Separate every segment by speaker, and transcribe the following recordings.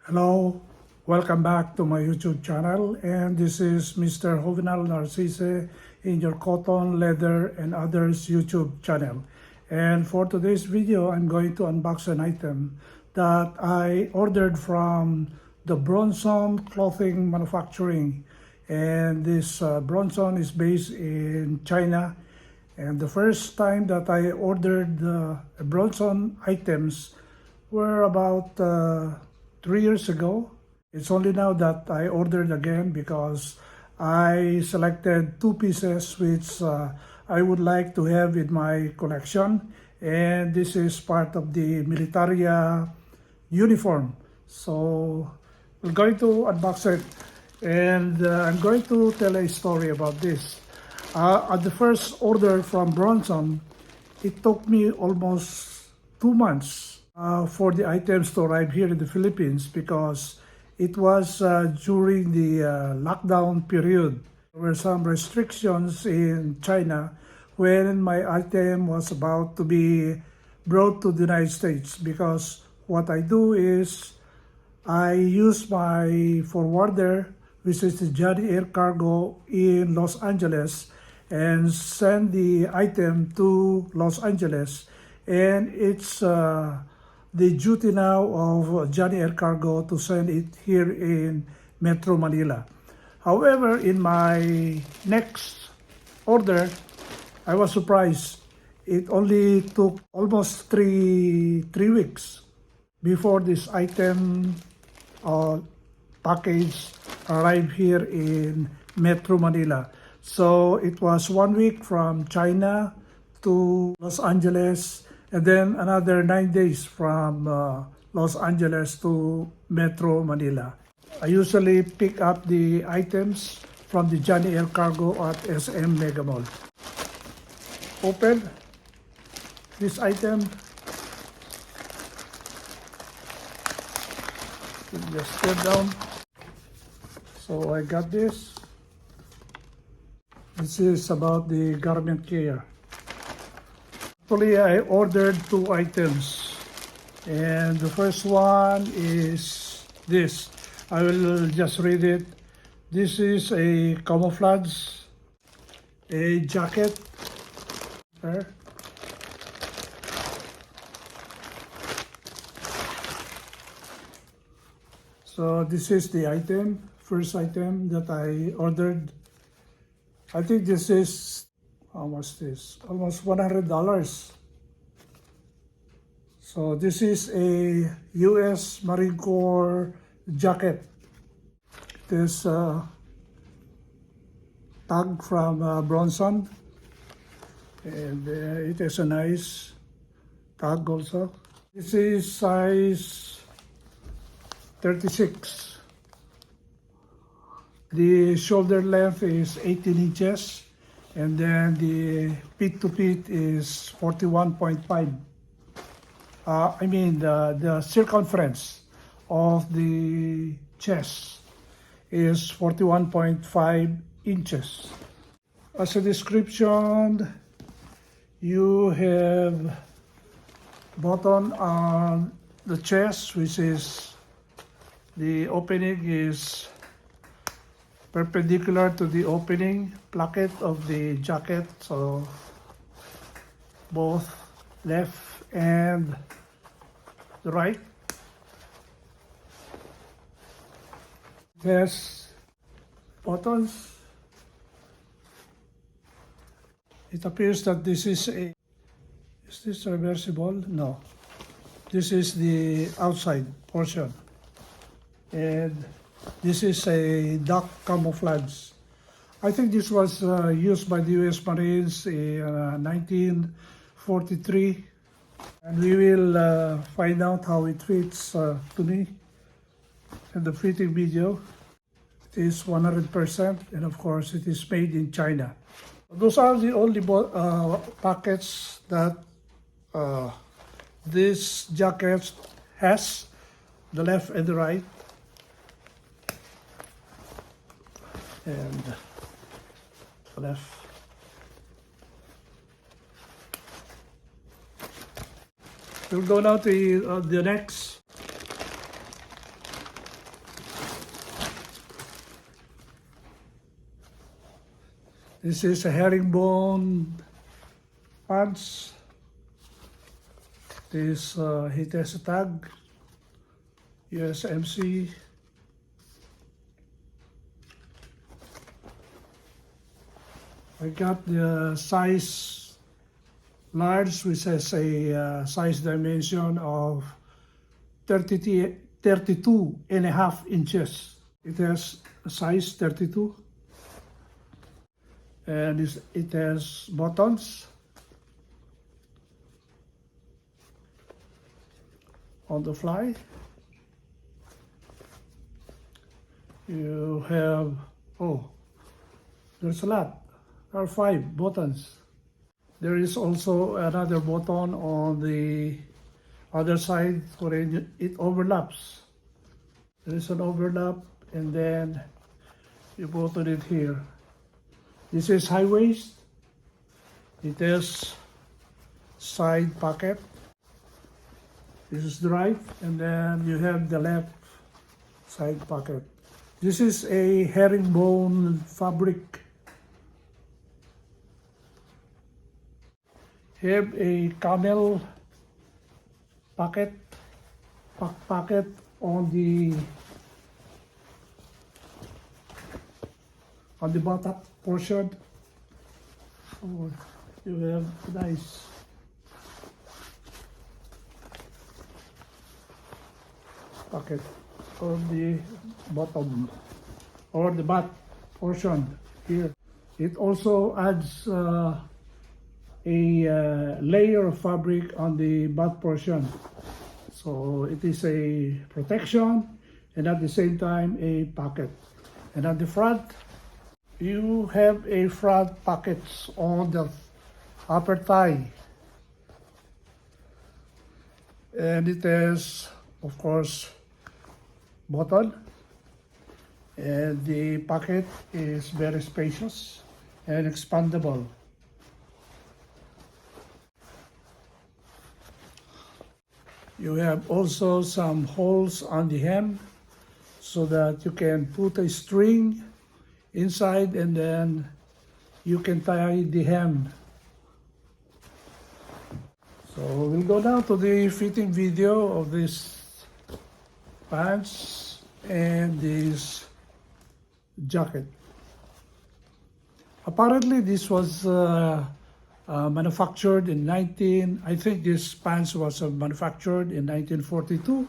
Speaker 1: Hello, welcome back to my YouTube channel, and this is Mr. Jovenal Narcisse in your Cotton, Leather, and Others YouTube channel. And for today's video, I'm going to unbox an item that I ordered from the Bronson Clothing Manufacturing. And this Bronson is based in China. And the first time that I ordered Bronson items were about 3 years ago. It's only now that I ordered again because I selected two pieces which I would like to have in my collection, and this is part of the Militaria uniform. So we're going to unbox it, and I'm going to tell a story about this. At the first order from Bronson, it took me almost 2 months for the items to arrive here in the Philippines because it was during the lockdown period. There were some restrictions in China when my item was about to be brought to the United States, because what I do is I use my forwarder, which is the Johnny Air Cargo in Los Angeles, and send the item to Los Angeles, and it's the duty now of Johnny Air Cargo to send it here in Metro Manila. However, in my next order, I was surprised. It only took almost three weeks before this item package arrived here in Metro Manila. So it was 1 week from China to Los Angeles, and then another 9 days from Los Angeles to Metro Manila. I usually pick up the items from the Johnny Air Cargo at SM Mega Mall. Open this item. Just step down. So I got this. This is about the garment care. Actually, I ordered two items, and the first one is this. I will just read it. This is a camouflage, a jacket. There. So this is the item, first item that I ordered. I think this is, how much this? Almost $100. So this is a US Marine Corps jacket. This tag from Bronson, and it is a nice tag also. This is size 36. The shoulder length is 18 inches, and then the feet to feet is 41.5. I mean the circumference of the chest is 41.5 inches. As a description, you have button on the chest, which is the opening is perpendicular to the opening placket of the jacket, so both left and the right. It has buttons. It appears that this is this reversible? No. This is the outside portion. And this is a duck camouflage. I think this was used by the US Marines in 1943. And we will find out how it fits to me in the fitting video. It is 100%, and of course it is made in China. Those are the only packets that this jacket has, the left and the right. And left. We'll go now to the next This is a herringbone pants. This it has a tag, USMC. I got the size large, which has a size dimension of 32.5 inches. It has a size 32. And it has buttons on the fly. You have, there's a lot. There are 5 buttons. There is also another button on the other side where it overlaps. There is an overlap, and then you button it here. This is high waist. It has side pocket. This is the right, and then you have the left side pocket. This is a herringbone fabric. Have a camel pocket on the bottom portion. So you have nice pocket on the bottom or the butt portion here. It also adds a layer of fabric on the butt portion, so it is a protection and at the same time a pocket. And at the front, you have a front pockets on the upper thigh, and it has, of course, button, and the pocket is very spacious and expandable. You have also some holes on the hem so that you can put a string inside and then you can tie the hem. So we'll go now to the fitting video of this pants and this jacket. Apparently this was manufactured in I think this pants was manufactured in 1942,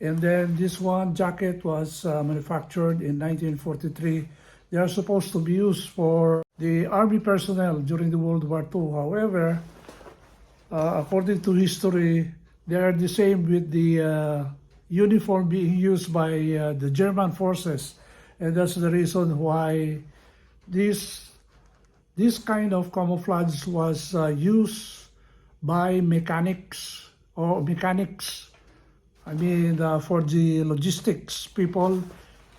Speaker 1: and then this one jacket was manufactured in 1943. They are supposed to be used for the army personnel during the World War II. However, according to history, they are the same with the uniform being used by the German forces, and that's the reason why this kind of camouflage was used by mechanics. I mean, for the logistics people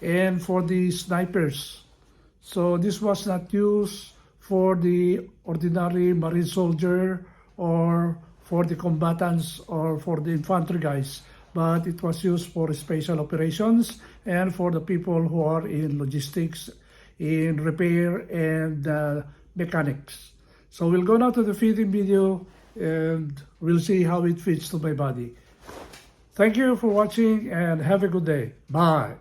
Speaker 1: and for the snipers. So this was not used for the ordinary marine soldier or for the combatants or for the infantry guys, but it was used for special operations and for the people who are in logistics, in repair and mechanics. So we'll go now to the fitting video and we'll see how it fits to my body. Thank you for watching and have a good day. Bye.